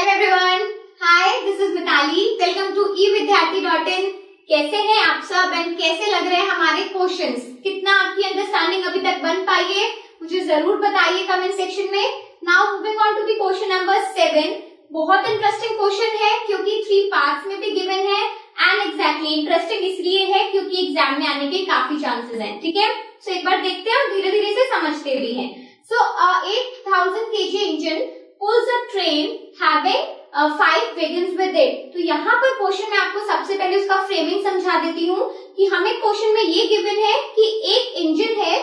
Hello everyone, hi this is Mitali. Welcome to evidyarthi.in। कैसे हैं आप सब एंड कैसे लग रहे हैं हमारे क्वेश्चंस? कितना आपकी अंडरस्टैंडिंग अभी तक बन पाई है मुझे जरूर बताइए कमेंट सेक्शन में। Now moving on to the question number 7। बहुत इंटरेस्टिंग क्वेश्चन है क्योंकि 3 पार्ट्स में भी गिवन है एंड एग्जैक्टली इंटरेस्टिंग इसलिए है क्योंकि एग्जाम में आने के काफी चांसेस हैं। ठीक है, सो एक बार देखते हैं और धीरे धीरे से समझते भी हैं। सो 8000 kg engine pulls a train having 5 wagons with it। तो यहाँ पर क्वेश्चन में आपको सबसे पहले उसका फ्रेमिंग समझा देती हूँ कि हमें क्वेश्चन में ये गिवन है कि एक इंजन है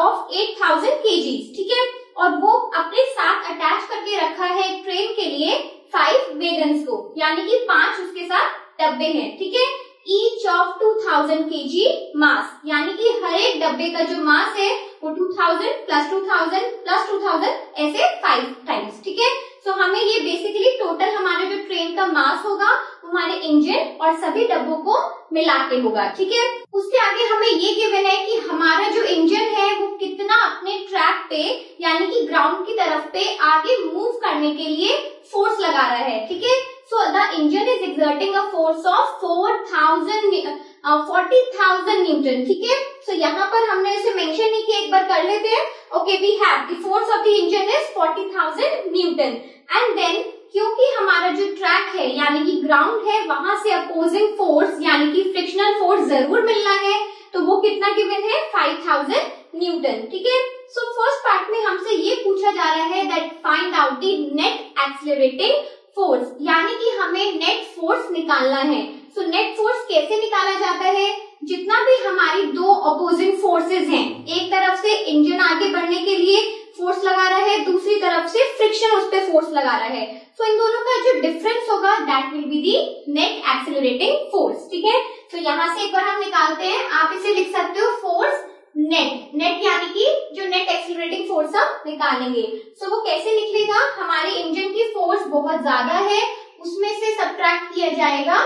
ऑफ 8000 kg, ठीक है, और वो अपने साथ अटैच करके रखा है एक ट्रेन के लिए 5 वैगन्स को, यानी कि 5 उसके साथ डब्बे हैं। ठीक है, ईच ऑफ 2000 kg मास, यानी कि हर एक डब्बे का जो मास है वो 2000 प्लस 2000 प्लस 2000 ऐसे 5 टाइम्स। ठीक है, सो हमें ये बेसिकली टोटल हमारा जो ट्रेन का मास होगा हमारे इंजन और सभी डब्बों को मिला के होगा। ठीक है, उसके आगे हमें ये गिवन है कि हमारा जो इंजन है वो कितना अपने ट्रैक पे यानी कि ग्राउंड की तरफ पे आगे मूव करने के लिए फोर्स लगा रहा है। ठीक है, so the engine is exerting a force of 40,000 Newton. ठीक है, सो यहाँ पर हमने इसे मेंशन नहीं किया, एक बार कर लेते हैं। Okay, we have the force of the engine is 40,000 newton and then क्योंकि हमारा जो ट्रैक है यानी कि ग्राउंड है वहां से अपोजिंग फोर्स यानी कि फ्रिक्शनल फोर्स जरूर मिलना है, तो वो कितना गिवन है 5000 न्यूटन। ठीक है, सो फर्स्ट पार्ट में हमसे ये पूछा जा रहा है that find out the net accelerating force, यानी कि हमें नेट फोर्स निकालना है। सो नेट फोर्स कैसे निकाला जाता है? जितना भी हमारी दो अपोजिंग फोर्सेस हैं, एक तरफ से इंजन आगे बढ़ने के लिए फोर्स लगा रहा है, दूसरी तरफ से फ्रिक्शन उस पर फोर्स लगा रहा है, सो इन दोनों का जो डिफरेंस होगा that will be the net accelerating force. ठीक है, तो यहाँ से एक बार हम निकालते हैं, आप इसे लिख सकते हो फोर्स नेट यानी कि जो नेट एक्सेलरेटिंग फोर्स हम निकालेंगे। सो वो कैसे निकलेगा? हमारे इंजन की फोर्स बहुत ज्यादा है, उसमें से सबट्रैक्ट किया जाएगा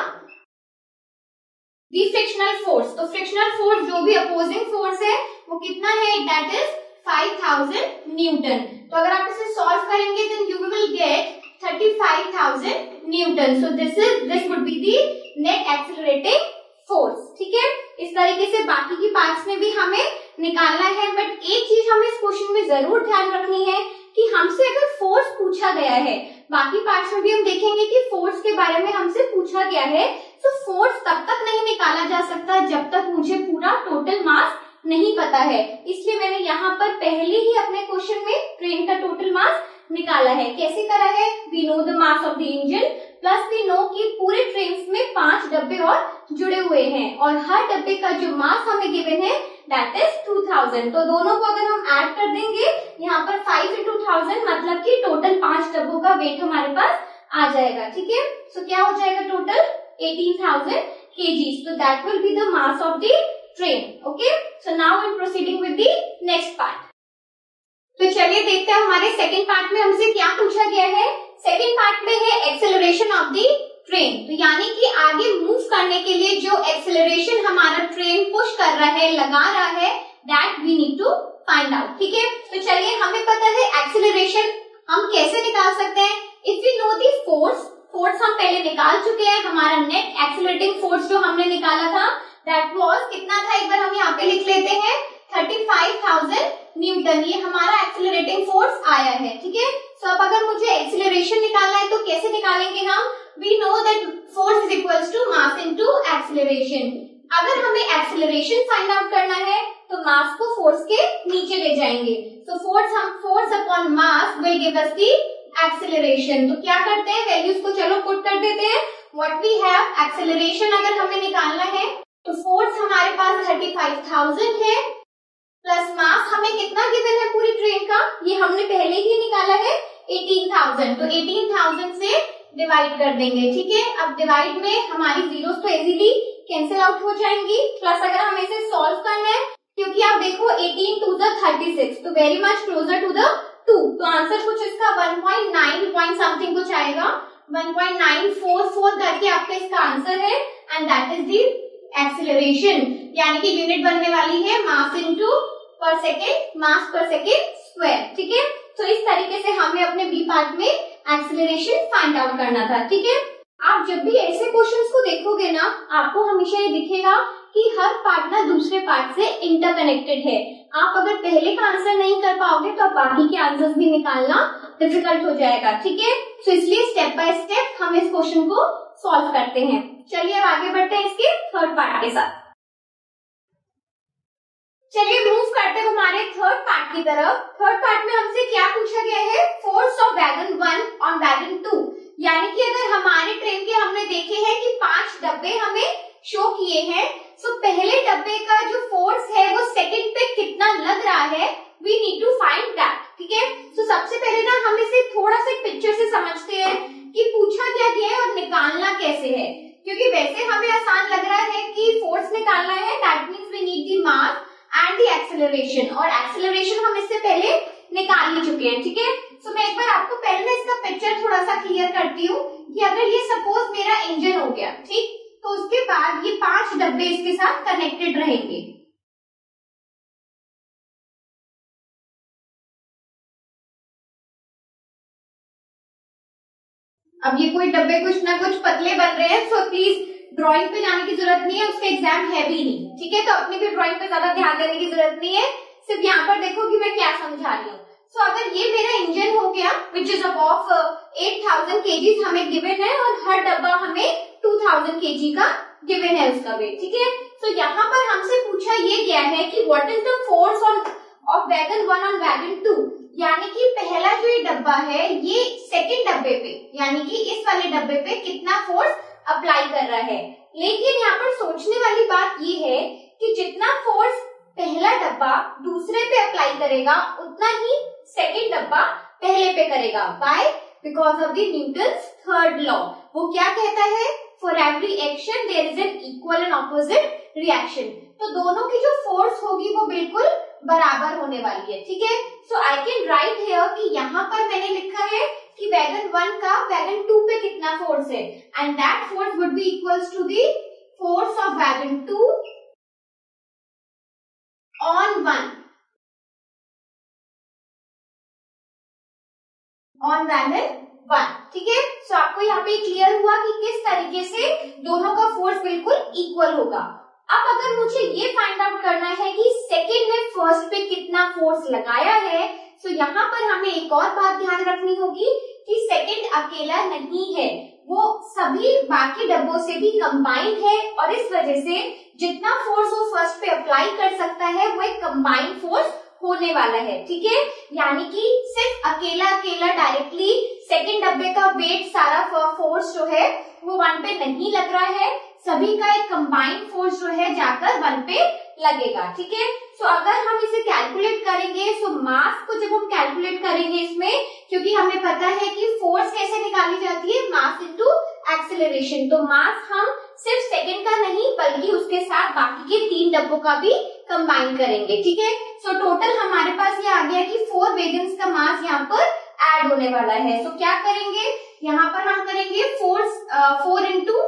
दी फ्रिक्शनल फोर्स। तो फ्रिक्शनल फोर्स जो भी अपोजिंग फोर्स है वो कितना है? That is 5000 newton. तो अगर आप इसे सॉल्व करेंगे then you will get 35,000 newton. So this would be the net accelerating force. ठीक है, इस तरीके से बाकी की पार्ट्स में भी हमें निकालना है, बट एक चीज हमें इस क्वेश्चन में जरूर ध्यान रखनी है कि हमसे अगर फोर्स पूछा गया है, बाकी पार्ट्स में भी हम देखेंगे कि फोर्स के बारे में हमसे पूछा गया है, तो फोर्स तब तक नहीं निकाला जा सकता जब तक मुझे पूरा टोटल मास नहीं पता है। इसलिए मैंने यहाँ पर पहले ही अपने क्वेश्चन में ट्रेन का टोटल मास निकाला है। कैसे करा है? We know the mass of the engine plus we know कि पूरे ट्रेन में 5 डब्बे और जुड़े हुए हैं और हर डब्बे का जो मास हमें गिवन है दैट इज 2000। तो दोनों को अगर हम ऐड कर देंगे यहाँ पर 5 into 1000 मतलब कि टोटल 5 डब्बों का वेट हमारे पास आ जाएगा। ठीक है, सो क्या हो जाएगा? Total 18,000 kg। So that will be the mass of the train. Okay, so now we're proceeding with the next part. तो चलिए देखते हैं हमारे सेकेंड पार्ट में हमसे क्या पूछा गया है। सेकेंड पार्ट में है एक्सेलरेशन ऑफ द ट्रेन, तो यानी कि आगे मूव करने के लिए जो एक्सेलरेशन हमारा ट्रेन पुश कर रहा है, लगा रहा है, that we need to find out. ठीक है, तो चलिए हमें पता है एक्सेलरेशन हम कैसे निकाल सकते हैं। If we know the force हम पहले निकाल चुके हैं, हमारा नेट एक्सेलरेटिंग फोर्स जो हमने निकाला था दैट वाज कितना था, एक बार हम यहाँ पे लिख लेते हैं 35,000 न्यूटन। ये हमारा एक्सेलरेटिंग फोर्स आया है। ठीक है, सो अब अगर मुझे एक्सेलरेशन निकालना है तो कैसे निकालेंगे हम? We know that force is equals to mass into acceleration. अगर हमें एक्सेलरेशन फाइंड आउट करना है तो मास को फोर्स के नीचे ले जाएंगे, तो force upon mass will give us the acceleration. तो क्या करते हैं, वैल्यूज को चलो पुट कर देते हैं। व्हाट वी हैव, एक्सेलरेशन अगर हमें निकालना है तो फोर्स हमारे पास 35,000 है प्लस मास हमें कितना गिवन है पूरी ट्रेन का, ये हमने पहले ही निकाला है 18,000। तो 18,000 से डिवाइड कर देंगे। ठीक है, अब डिवाइड में हमारी जीरोस तो इजीली कैंसिल आउट हो जाएंगी, प्लस अगर हमें इसे सॉल्व करना है क्योंकि आप देखो 18 to the 36 तो very much closer to the 2, तो आंसर कुछ इसका 1.9 पॉइंट समथिंग कुछ आएगा, 1.944 करके आपका इसका आंसर है and that is the acceleration, यानी कि यूनिट बनने वाली है मास इनटू पर सेकेंड, मास पर सेकेंड स्क्वायर। ठीक है, तो इस तरीके से हमें अपने बी पार्ट में एक्सेलरेशन फाइंड आउट करना था। ठीक है, आप जब भी ऐसे क्वेश्चंस को देखोगे ना, आपको हमेशा ये दिखेगा कि हर पार्ट ना दूसरे पार्ट से इंटरकनेक्टेड है। आप अगर पहले का आंसर नहीं कर पाओगे तो आप बाकी के आंसर्स भी निकालना डिफिकल्ट हो जाएगा। ठीक है, तो इसलिए स्टेप बाय स्टेप हम इस क्वेश्चन को सॉल्व करते हैं। चलिए अब आगे बढ़ते हैं इसके थर्ड पार्ट के साथ। चलिए मूव करते हैं हमारे थर्ड पार्ट की तरफ। थर्ड पार्ट में हमसे क्या पूछा गया है, force of wagon 1 on wagon 2। यानी कि अगर हमारे ट्रेन के हमने देखे हैं कि 5 डब्बे हमें शो किए हैं, तो पहले डब्बे का जो फोर्स है वो सेकंड पे कितना लग रहा है, we need to find that. ठीक है, तो सबसे पहले ना हम इसे थोड़ा सा पिक्चर से समझते हैं कि पूछा क्या गया है और निकालना कैसे है। क्योंकि वैसे हमें आसान लग रहा है कि फोर्स निकालना है, that means we need the mass and the acceleration, और एक्सेलरेशन हम इससे पहले निकाल ही चुके हैं। ठीक है, तो मैं एक बार आपको पहले इसका पिक्चर थोड़ा सा क्लियर करती हूँ कि अगर ये सपोज मेरा इंजन हो गया, ठीक, तो उसके बाद ये 5 डब्बे इसके साथ कनेक्टेड रहेंगे। अब ये कोई डब्बे कुछ ना कुछ पतले बन रहे हैं, सो प्लीज ड्राइंग पे जाने की जरूरत नहीं है, उसका एग्जाम है भी नहीं। ठीक है, तो अपनी भी ड्राइंग पे ज्यादा ध्यान देने की जरूरत नहीं है, सिर्फ यहाँ पर देखो कि मैं क्या समझा रही हूँ। सो अगर ये मेरा इंजन हो गया विच इज ऑफ 8000 kg हमें गिवन है, और हर डब्बा हमें 2000 kg का गिवन है उसका वेट। ठीक है, तो यहाँ पर हमसे पूछा ये गया है कि what is the force of wagon 1 on wagon 2। यानी कि पहला जो ये डब्बा है ये सेकंड डब्बे पे, यानी कि इस वाले डब्बे पे कितना फोर्स अप्लाई कर रहा है। लेकिन यहाँ पर सोचने वाली बात ये है कि जितना फोर्स पहला डब्बा दूसरे पे अप्लाई करेगा उतना ही सेकंड डब्बा पहले पे करेगा। Why? Because of the Newton's third law. वो क्या कहता है, for every action there is an equal and opposite reaction. तो दोनों की जो फोर्स होगी वो बिल्कुल बराबर होने वाली है। ठीक है, सो आई कैन राइट हियर कि यहाँ पर मैंने लिखा है कि वैगन 1 का वैगन 2 पे कितना फोर्स है, and that force would be equals to the force of wagon 2 on 1 on wagon 1। ठीक है, सो आपको यहाँ पे क्लियर हुआ कि किस तरीके से दोनों का फोर्स बिल्कुल इक्वल होगा। अब अगर मुझे ये फाइंड आउट करना है कि सेकेंड ने फर्स्ट पे कितना फोर्स लगाया है, तो यहाँ पर हमें एक और बात ध्यान रखनी होगी कि सेकेंड अकेला नहीं है, वो सभी बाकी डब्बों से भी कंबाइंड है, और इस वजह से जितना फोर्स वो फर्स्ट पे अप्लाई कर सकता है वो एक कंबाइंड फोर्स होने वाला है। ठीक है, यानी कि सिर्फ अकेला डायरेक्टली सेकेंड डब्बे का वेट सारा फोर्स जो है वो 1 पे नहीं लग रहा है, सभी का एक कंबाइंड फोर्स जो है जाकर 1 पे लगेगा। ठीक है, सो अगर हम इसे कैलकुलेट करेंगे, सो मास को जब हम कैलकुलेट करेंगे इसमें, क्योंकि हमें पता है कि फोर्स कैसे निकाली जाती है, मास इनटू एक्सेलरेशन, तो मास हम सिर्फ सेकंड का नहीं बल्कि उसके साथ बाकी के 3 डब्बों का भी कंबाइन करेंगे। ठीक है, सो टोटल हमारे पास ये आ गया कि 4 वैगन्स का मास यहाँ पर ऐड होने वाला है। सो क्या करेंगे, यहाँ पर हम करेंगे 4 इंटू,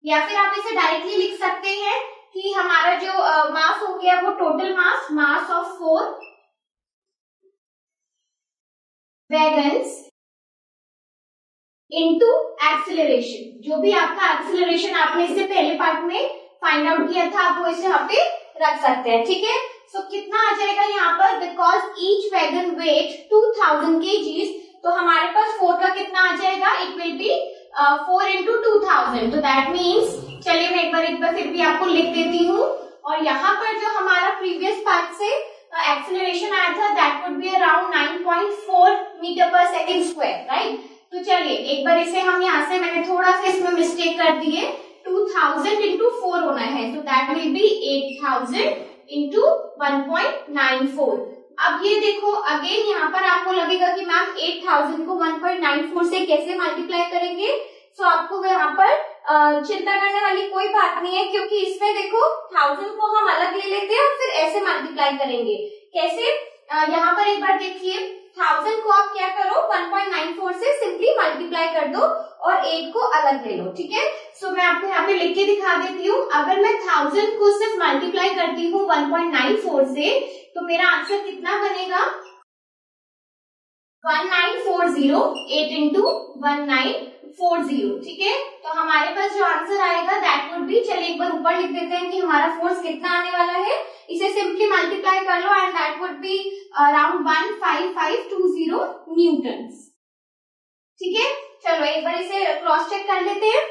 या फिर आप इसे डायरेक्टली लिख सकते हैं कि हमारा जो मास हो गया वो total mass of 4 wagons into acceleration. जो भी आपका एक्सेलरेशन आपने इससे पहले पार्ट में फाइंड आउट किया था, आप वो इसे यहाँ पे रख सकते हैं। ठीक है, सो कितना आ जाएगा यहाँ पर, because each wagon weight 2000 kg, तो हमारे पास 4 का कितना आ जाएगा, इट विल बी 4 इंटू 2000, तो दैट मीन्स, चलिए मैं एक बार फिर भी आपको लिख देती हूँ, और यहाँ पर जो हमारा प्रीवियस पार्ट से एक्सेलरेशन आया था that would be around 9.4 metre per second square, right. तो चलिए एक बार इसे हम यहाँ से, मैंने थोड़ा सा इसमें मिस्टेक कर दी है, 2000 इंटू 4 होना है, तो दैट विल बी 8000 इंटू 1.94। अब ये देखो अगेन यहाँ पर आपको लगेगा कि मैम 8000 को 1.94 से कैसे मल्टीप्लाई करेंगे, सो आपको यहाँ पर चिंता करने वाली कोई बात नहीं है, क्योंकि इसमें देखो 1000 को हम अलग ले लेते हैं और फिर ऐसे मल्टीप्लाई करेंगे। कैसे, यहाँ पर एक बार देखिए, 1000 को आप क्या करो, 1.94 से सिंपली मल्टीप्लाई कर दो और 8 को अलग ले लो। ठीक है, सो मैं आपको यहाँ पे लिख के दिखा देती हूँ। अगर मैं 1000 को सिर्फ मल्टीप्लाई करती हूँ 1.94 से, तो मेरा आंसर कितना बनेगा, 1940 8 इंटू 1940, ठीक है। तो हमारे पास जो आंसर आएगा दैट वुड बी, चलिए एक बार ऊपर लिख देते हैं कि हमारा फोर्स कितना आने वाला है, इसे सिंपली मल्टीप्लाई कर लो and that would be around 15520 newton, ठीक है। चलो एक बार इसे क्रॉस चेक कर लेते हैं।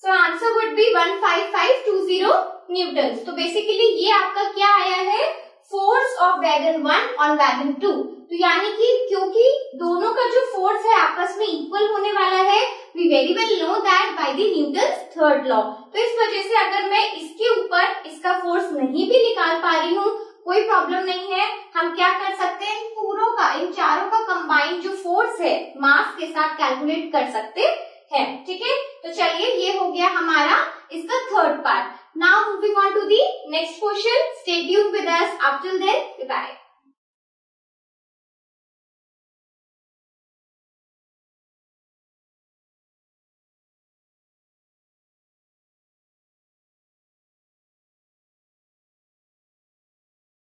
So answer would be 15520 Newton. तो बेसिकली ये आपका क्या आया है, force of wagon 1 on wagon 2। तो यानी कि क्योंकि दोनों का जो फोर्स है आपस में इक्वल होने वाला है, we very well know that by the Newton's third law. तो इस वजह से अगर मैं इसके ऊपर इसका फोर्स नहीं भी निकाल पा रही हूँ, कोई प्रॉब्लम नहीं है, हम क्या कर सकते हैं, पूरों का, इन चारों का कंबाइंड जो फोर्स है मास के साथ कैलकुलेट कर सकते हैं, ठीक है। तो चलिए ये हो गया हमारा इसका third part. Now moving on to the next question, stay tuned with us, up till then bye.